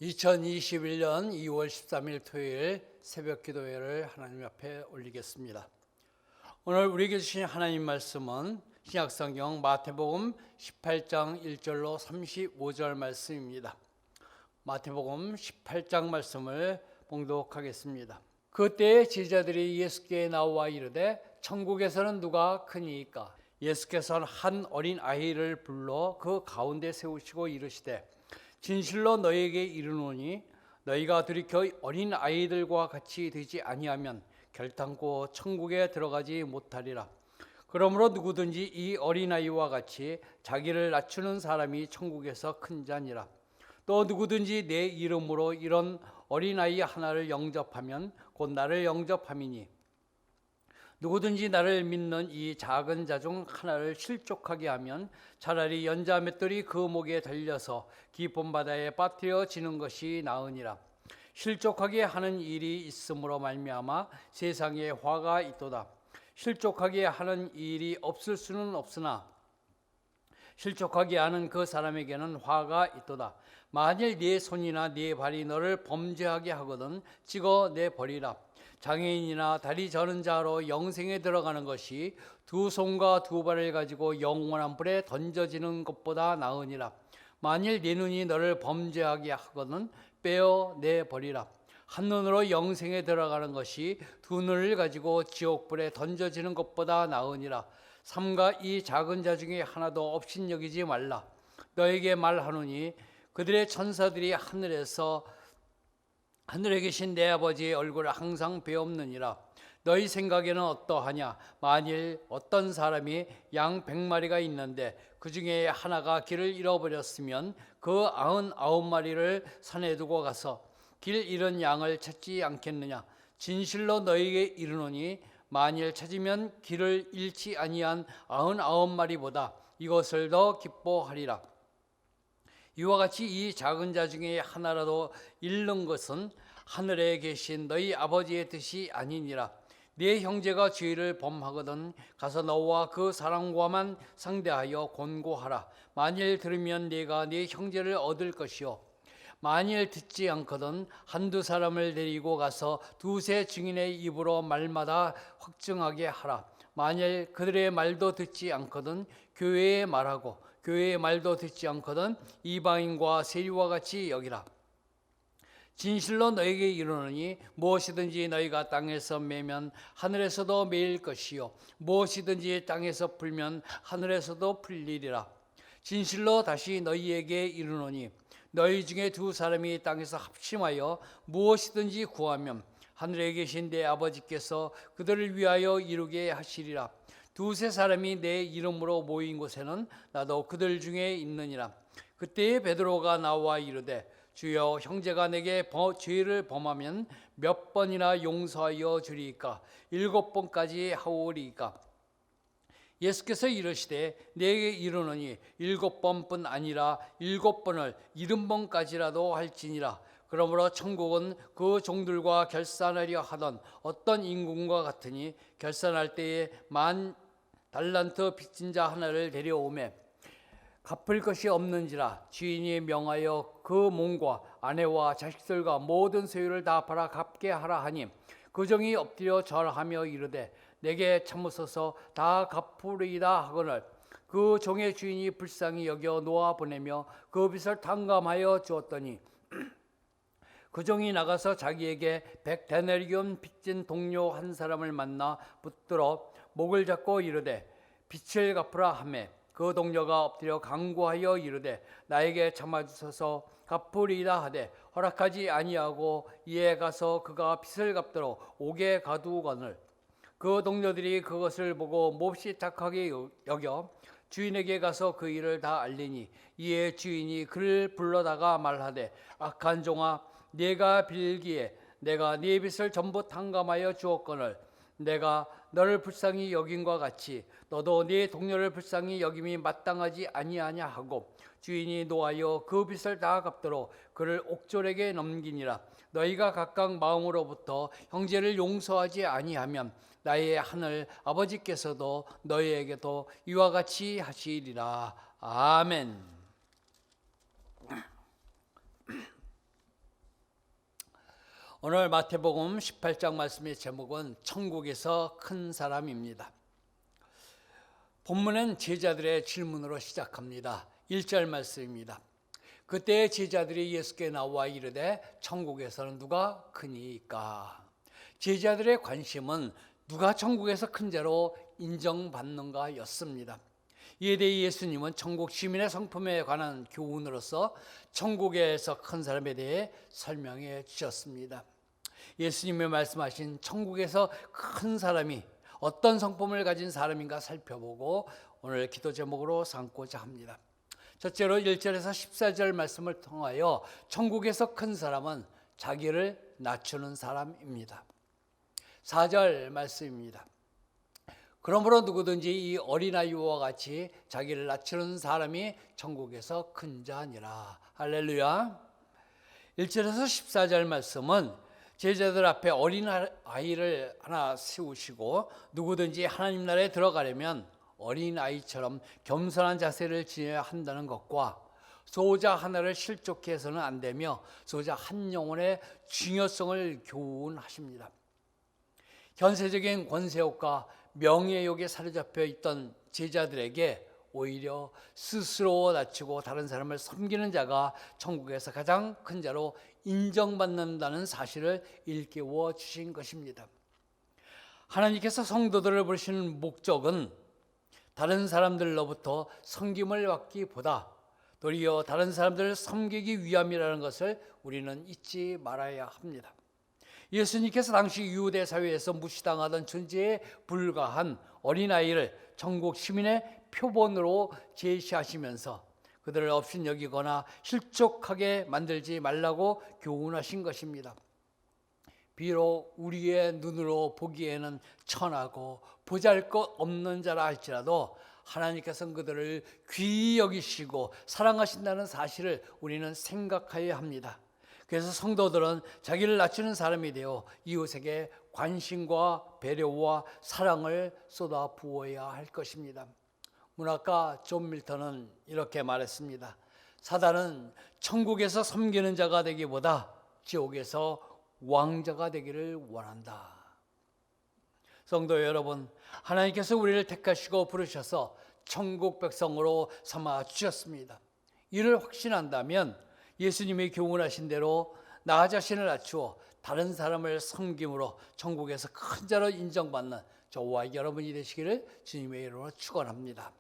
2021년 2월 13일 토요일 새벽 기도회를 하나님 앞에 올리겠습니다. 오늘 우리에게 주신 하나님 말씀은 신약성경 마태복음 18장 1절로 35절 말씀입니다. 마태복음 18장 말씀을 봉독하겠습니다. 그때 제자들이 예수께 나와 이르되 천국에서는 누가 크니이까? 예수께서는 한 어린 아이를 불러 그 가운데 세우시고 이르시되 진실로 너희에게 이르노니 너희가 돌이켜 어린 아이들과 같이 되지 아니하면 결단코 천국에 들어가지 못하리라. 그러므로 누구든지 이 어린아이와 같이 자기를 낮추는 사람이 천국에서 큰 자니라. 또 누구든지 내 이름으로 이런 어린아이 하나를 영접하면 곧 나를 영접함이니 누구든지 나를 믿는 이 작은 자 중 하나를 실족하게 하면 차라리 연자 맷돌이 그 목에 달려서 깊은 바다에 빠뜨려지는 것이 나으니라. 실족하게 하는 일이 있음으로 말미암아 세상에 화가 있도다. 실족하게 하는 일이 없을 수는 없으나 실족하게 하는 그 사람에게는 화가 있도다. 만일 네 손이나 네 발이 너를 범죄하게 하거든 찍어내 버리라. 장애인이나 다리 저는 자로 영생에 들어가는 것이 두 손과 두 발을 가지고 영원한 불에 던져지는 것보다 나으니라. 만일 네 눈이 너를 범죄하게 하거든 빼어내 버리라. 한 눈으로 영생에 들어가는 것이 두 눈을 가지고 지옥불에 던져지는 것보다 나으니라. 삼가 이 작은 자 중에 하나도 업신여기지 말라. 너에게 말하노니 그들의 천사들이 하늘에 계신 내 아버지의 얼굴을 항상 베옵느니라. 너희 생각에는 어떠하냐? 만일 어떤 사람이 양 100마리가 있는데 그 중에 하나가 길을 잃어버렸으면 그 99마리를 산에 두고 가서 길 잃은 양을 찾지 않겠느냐? 진실로 너희에게 이르노니 만일 찾으면 길을 잃지 아니한 99마리보다 이것을 더 기뻐하리라. 이와 같이 이 작은 자 중에 하나라도 잃는 것은 하늘에 계신 너희 아버지의 뜻이 아니니라. 네 형제가 죄를 범하거든 가서 너와 그 사람과만 상대하여 권고하라. 만일 들으면 네가 네 형제를 얻을 것이요 만일 듣지 않거든 한두 사람을 데리고 가서 두세 증인의 입으로 말마다 확증하게 하라. 만일 그들의 말도 듣지 않거든 교회에 말하고 교회의 말도 듣지 않거든 이방인과 세리와 같이 여기라. 진실로 너에게 이르노니 무엇이든지 너희가 땅에서 매면 하늘에서도 매일 것이요 무엇이든지 땅에서 풀면 하늘에서도 풀리리라. 진실로 다시 너희에게 이르노니 너희 중에 두 사람이 땅에서 합심하여 무엇이든지 구하면 하늘에 계신 내 아버지께서 그들을 위하여 이루게 하시리라. 두세 사람이 내 이름으로 모인 곳에는 나도 그들 중에 있느니라. 그때에 베드로가 나와 이르되 주여 형제가 내게 죄를 범하면 몇 번이나 용서하여 주리이까? 7번까지 하오리이까? 예수께서 이르시되 내게 이르노니 7번뿐 아니라 7번을 70번까지라도 할지니라. 그러므로 천국은 그 종들과 결산하려 하던 어떤 임금과 같으니 결산할 때에 10,000달란트 빚진 자 하나를 데려오매 갚을 것이 없는지라 주인이 명하여 그 몸과 아내와 자식들과 모든 소유를 다 팔아 갚게 하라 하니 그 종이 엎드려 절하며 이르되 내게 참으소서 다 갚으리이다 하거늘 그 종의 주인이 불쌍히 여겨 놓아 보내며 그 빚을 탕감하여 주었더니 그 종이 나가서 자기에게 100데나리온 빚진 동료 한 사람을 만나 붙들어 목을 잡고 이르되 빚을 갚으라 하매 그 동료가 엎드려 간구하여 이르되 나에게 참아주소서 갚으리이다 하되 허락하지 아니하고 이에 가서 그가 빚을 갚도록 옥에 가두거늘 그 동료들이 그것을 보고 몹시 착하게 여겨 주인에게 가서 그 일을 다 알리니 이에 주인이 그를 불러다가 말하되 악한 종아 네가 빌기에 내가 네 빚을 전부 탕감하여 주었거늘 내가 너를 불쌍히 여김과 같이 너도 네 동료를 불쌍히 여김이 마땅하지 아니하냐 하고 주인이 노하여 그 빚을 다 갚도록 그를 옥졸에게 넘기니라. 너희가 각각 마음으로부터 형제를 용서하지 아니하면 나의 하늘 아버지께서도 너희에게도 이와 같이 하시리라. 아멘. 오늘 마태복음 18장 말씀의 제목은 천국에서 큰 사람입니다. 본문은 제자들의 질문으로 시작합니다. 1절 말씀입니다. 그때 제자들이 예수께 나와 이르되 천국에서는 누가 크니까? 제자들의 관심은 누가 천국에서 큰 자로 인정받는가 였습니다. 이에 대해 예수님은 천국 시민의 성품에 관한 교훈으로서 천국에서 큰 사람에 대해 설명해 주셨습니다. 예수님이 말씀하신 천국에서 큰 사람이 어떤 성품을 가진 사람인가 살펴보고 오늘 기도 제목으로 삼고자 합니다. 첫째로 1절에서 14절 말씀을 통하여 천국에서 큰 사람은 자기를 낮추는 사람입니다. 4절 말씀입니다. 그러므로 누구든지 이 어린아이와 같이 자기를 낮추는 사람이 천국에서 큰 자니라. 할렐루야. 1절에서 14절 말씀은 제자들 앞에 어린아이를 하나 세우시고 누구든지 하나님 나라에 들어가려면 어린아이처럼 겸손한 자세를 지녀야 한다는 것과 소자 하나를 실족해 해서는 안 되며 소자 한 영혼의 중요성을 교훈하십니다. 현세적인 권세욕과 명예욕에 사로잡혀 있던 제자들에게 오히려 스스로 낮추고 다른 사람을 섬기는 자가 천국에서 가장 큰 자로 인정받는다는 사실을 일깨워 주신 것입니다. 하나님께서 성도들을 부르시는 목적은 다른 사람들로부터 섬김을 받기보다 도리어 다른 사람들을 섬기기 위함이라는 것을 우리는 잊지 말아야 합니다. 예수님께서 당시 유대 사회에서 무시당하던 존재에 불과한 어린아이를 천국 시민의 표본으로 제시하시면서 그들을 업신여기거나 실족하게 만들지 말라고 교훈하신 것입니다. 비록 우리의 눈으로 보기에는 천하고 보잘것없는 자라 할지라도 하나님께서는 그들을 귀히 여기시고 사랑하신다는 사실을 우리는 생각해야 합니다. 그래서 성도들은 자기를 낮추는 사람이 되어 이웃에게 관심과 배려와 사랑을 쏟아 부어야 할 것입니다. 문학가 존 밀턴은 이렇게 말했습니다. 사단은 천국에서 섬기는 자가 되기보다 지옥에서 왕자가 되기를 원한다. 성도 여러분, 하나님께서 우리를 택하시고 부르셔서 천국 백성으로 삼아 주셨습니다. 이를 확신한다면 예수님이 교훈하신 대로 나 자신을 낮추어 다른 사람을 섬김으로 천국에서 큰 자로 인정받는 저와 여러분이 되시기를 주님의 이름으로 축원합니다.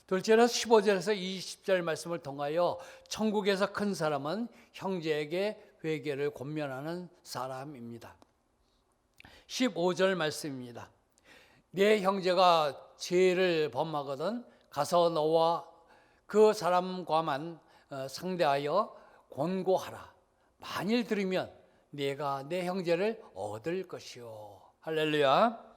둘째로 15절에서 20절 말씀을 통하여 천국에서 큰 사람은 형제에게 회개를 권면하는 사람입니다. 15절 말씀입니다. 내 형제가 죄를 범하거든 가서 너와 그 사람과만 상대하여 권고하라. 만일 들으면 내가 내 형제를 얻을 것이요. 할렐루야.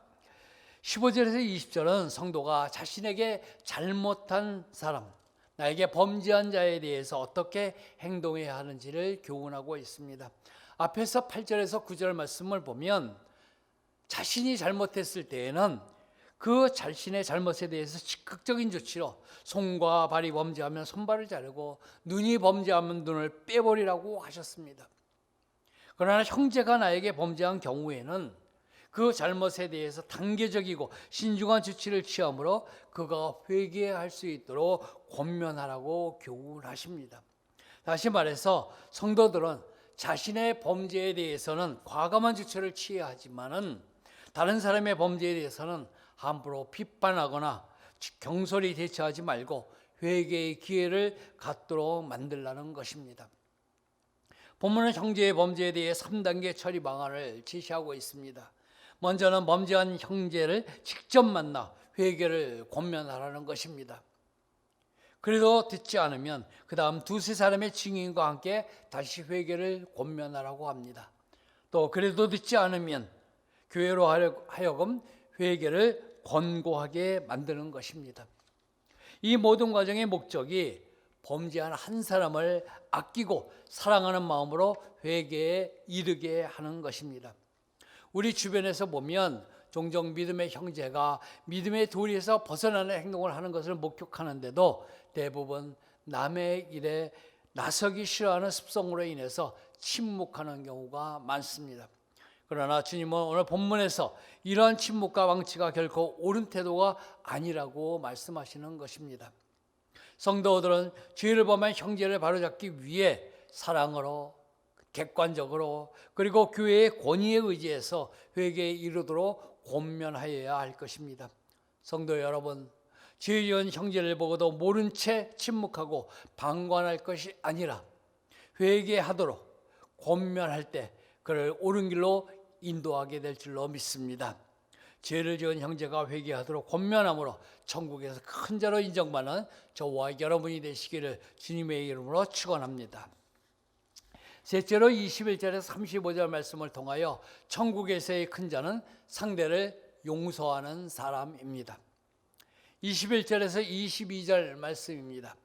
15절에서 20절은 성도가 자신에게 잘못한 사람, 나에게 범죄한 자에 대해서 어떻게 행동해야 하는지를 교훈하고 있습니다. 앞에서 8절에서 9절 말씀을 보면 자신이 잘못했을 때에는 그 자신의 잘못에 대해서 즉각적인 조치로 손과 발이 범죄하면 손발을 자르고 눈이 범죄하면 눈을 빼버리라고 하셨습니다. 그러나 형제가 나에게 범죄한 경우에는 그 잘못에 대해서 단계적이고 신중한 조치를 취함으로 그가 회개할 수 있도록 권면하라고 교훈하십니다. 다시 말해서 성도들은 자신의 범죄에 대해서는 과감한 조치를 취해야 하지만은 다른 사람의 범죄에 대해서는 함부로 비판하거나 경솔히 대처하지 말고 회개의 기회를 갖도록 만들라는 것입니다. 본문은 형제의 범죄에 대해 3단계 처리 방안을 제시하고 있습니다. 먼저는 범죄한 형제를 직접 만나 회개를 권면하라는 것입니다. 그래도 듣지 않으면 그 다음 두세 사람의 증인과 함께 다시 회개를 권면하라고 합니다. 또 그래도 듣지 않으면 교회로 하여금 회개를 권고하게 만드는 것입니다. 이 모든 과정의 목적이 범죄한 한 사람을 아끼고 사랑하는 마음으로 회개에 이르게 하는 것입니다. 우리 주변에서 보면 종종 믿음의 형제가 믿음의 도리에서 벗어나는 행동을 하는 것을 목격하는데도 대부분 남의 일에 나서기 싫어하는 습성으로 인해서 침묵하는 경우가 많습니다. 그러나 주님은 오늘 본문에서 이러한 침묵과 방치가 결코 옳은 태도가 아니라고 말씀하시는 것입니다. 성도들은 죄를 범한 형제를 바로잡기 위해 사랑으로, 객관적으로, 그리고 교회의 권위에 의지해서 회개에 이르도록 권면하여야 할 것입니다. 성도 여러분, 죄 지은 형제를 보고도 모른 채 침묵하고 방관할 것이 아니라 회개하도록 권면할 때 그를 옳은 길로 인도하게 될 줄로 믿습니다. 죄를 지은 형제가 회개하도록 권면함으로 천국에서 큰 자로 인정받는 저와 여러분이 되시기를 주님의 이름으로 축원합니다. 셋째로 21절에서 35절 말씀을 통하여 천국에서의 큰 자는 상대를 용서하는 사람입니다. 21절에서 22절 말씀입니다.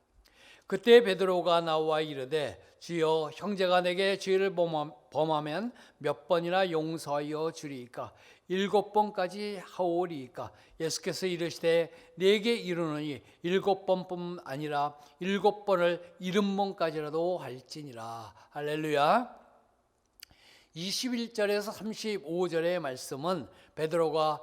그때 베드로가 나와 이르되 주여 형제가 내게 죄를 범하면 몇 번이나 용서하여 주리이까 7번까지 하오리이까. 예수께서 이르시되 내게 이르노니 7번뿐 아니라 7번을 70번까지라도 할지니라. 할렐루야. 21절에서 35절의 말씀은 베드로가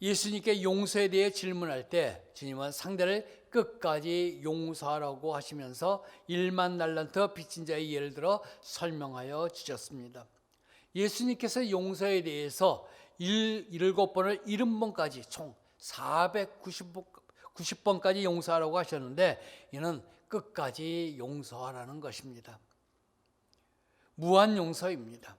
예수님께 용서에 대해 질문할 때 주님은 상대를 끝까지 용서하라고 하시면서 1만 달란트 빚진 자의 예를 들어 설명하여 주셨습니다. 예수님께서 용서에 대해서 7번을 70번까지 총 490번까지 용서하라고 하셨는데 이는 끝까지 용서하라는 것입니다. 무한 용서입니다.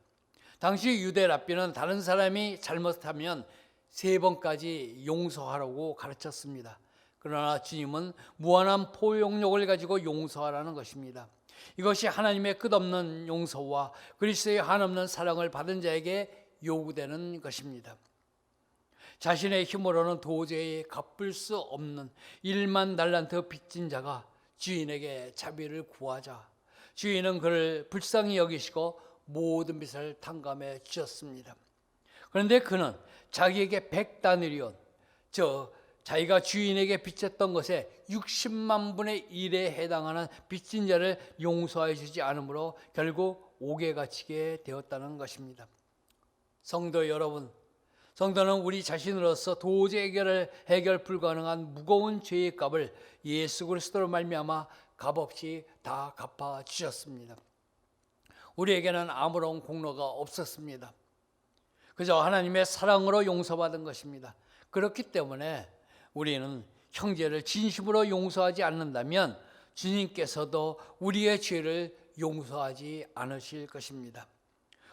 당시 유대 랍비는 다른 사람이 잘못하면 3번까지 용서하라고 가르쳤습니다. 그러나 주님은 무한한 포용력을 가지고 용서하라는 것입니다. 이것이 하나님의 끝없는 용서와 그리스도의 한없는 사랑을 받은 자에게 요구되는 것입니다. 자신의 힘으로는 도저히 갚을 수 없는 1만 달란트 빚진 자가 주인에게 자비를 구하자 주인은 그를 불쌍히 여기시고 모든 빚을 탕감해 주셨습니다. 그런데 그는 자기에게 100다니리온, 자기가 주인에게 빚졌던 것에 60만 분의 1에 해당하는 빚진 자를 용서해 주지 않으므로 결국 옥에 갇히게 되었다는 것입니다. 성도 여러분, 성도는 우리 자신으로서 도저히 해결 불가능한 무거운 죄의 값을 예수 그리스도로 말미암아 값없이 다 갚아 주셨습니다. 우리에게는 아무런 공로가 없었습니다. 그저 하나님의 사랑으로 용서받은 것입니다. 그렇기 때문에 우리는 형제를 진심으로 용서하지 않는다면 주님께서도 우리의 죄를 용서하지 않으실 것입니다.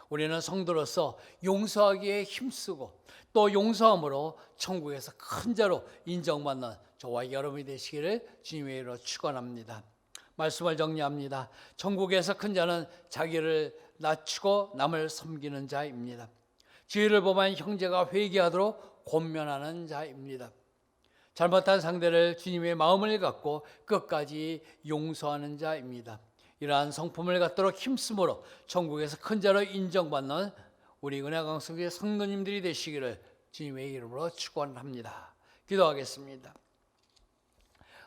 우리는 성도로서 용서하기에 힘쓰고 또 용서함으로 천국에서 큰 자로 인정받는 저와 여러분이 되시기를 주님의 이름으로 축원합니다. 말씀을 정리합니다. 천국에서 큰 자는 자기를 낮추고 남을 섬기는 자입니다. 죄를 범한 형제가 회개하도록 권면하는 자입니다. 잘못한 상대를 주님의 마음을 갖고 끝까지 용서하는 자입니다. 이러한 성품을 갖도록 힘쓰므로 천국에서 큰 자로 인정받는 우리 은혜강성교회 성도님들이 되시기를 주님의 이름으로 축원합니다. 기도하겠습니다.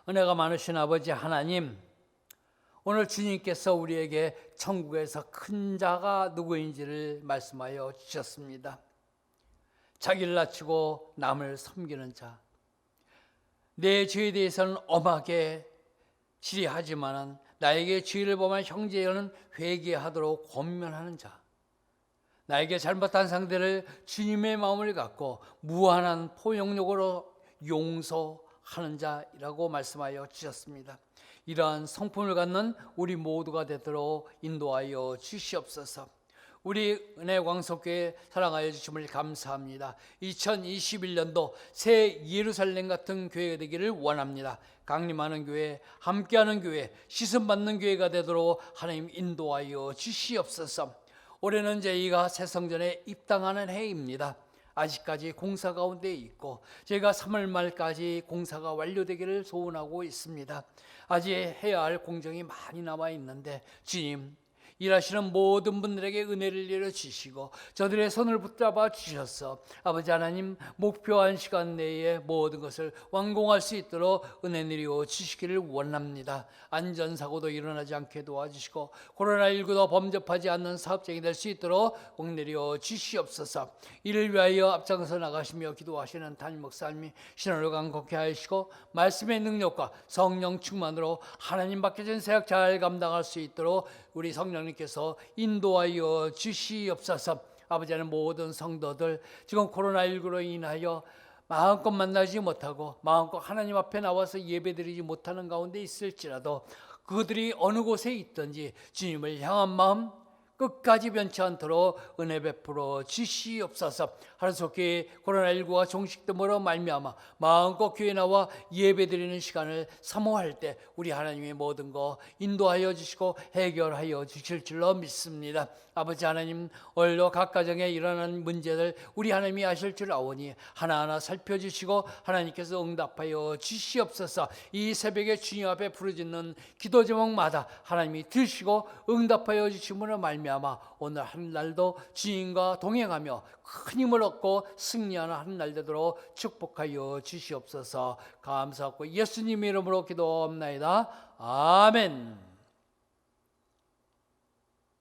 은혜가 많으신 아버지 하나님, 오늘 주님께서 우리에게 천국에서 큰 자가 누구인지를 말씀하여 주셨습니다. 자기를 낮추고 남을 섬기는 자, 내 죄에 대해서는 엄하게 질의하지만 나에게 죄를 범한 형제는 회개하도록 권면하는 자, 나에게 잘못한 상대를 주님의 마음을 갖고 무한한 포용력으로 용서하는 자이라고 말씀하여 주셨습니다. 이러한 성품을 갖는 우리 모두가 되도록 인도하여 주시옵소서. 우리 은혜광석교회 사랑하여 주심을 감사합니다. 2021년도 새 예루살렘 같은 교회가 되기를 원합니다. 강림하는 교회, 함께하는 교회, 시선받는 교회가 되도록 하나님 인도하여 주시옵소서. 올해는 저희가 새 성전에 입당하는 해입니다. 아직까지 공사 가운데 있고 저희가 3월 말까지 공사가 완료되기를 소원하고 있습니다. 아직 해야 할 공정이 많이 남아 있는데 주님, 일하시는 모든 분들에게 은혜를 내려 주시고 저들의 손을 붙잡아 주셔서 아버지 하나님 목표한 시간 내에 모든 것을 완공할 수 있도록 은혜 내려 주시기를 원합니다. 안전사고도 일어나지 않게 도와주시고 코로나19도 범접하지 않는 사업장이 될 수 있도록 복 내려 주시옵소서. 이를 위하여 앞장서 나가시며 기도하시는 담임 목사님이 신앙을 강건케 하시고 말씀의 능력과 성령 충만으로 하나님 맡겨진 사역 잘 감당할 수 있도록 우리 성령님께서 인도하여 주시옵소서. 아버지 하나님 모든 성도들 지금 코로나19로 인하여 마음껏 만나지 못하고 마음껏 하나님 앞에 나와서 예배드리지 못하는 가운데 있을지라도 그들이 어느 곳에 있든지 주님을 향한 마음 끝까지 변치 않도록 은혜 베풀어 주시옵소서. 하루속히 코로나19가 종식됨으로 말미암아 마음껏 교회 나와 예배드리는 시간을 사모할 때 우리 하나님의 모든 거 인도하여 주시고 해결하여 주실 줄로 믿습니다. 아버지 하나님, 오늘도 각 가정에 일어나는 문제들 우리 하나님이 아실 줄 아오니 하나하나 살펴주시고 하나님께서 응답하여 주시옵소서. 이 새벽에 주님 앞에 부르짖는 기도 제목마다 하나님이 들으시고 응답하여 주심으로 말미암아 오늘 한 날도 주님과 동행하며 큰 힘을 얻고 승리하는 한 날 되도록 축복하여 주시옵소서. 감사하고 예수님 이름으로 기도합나이다. 아멘.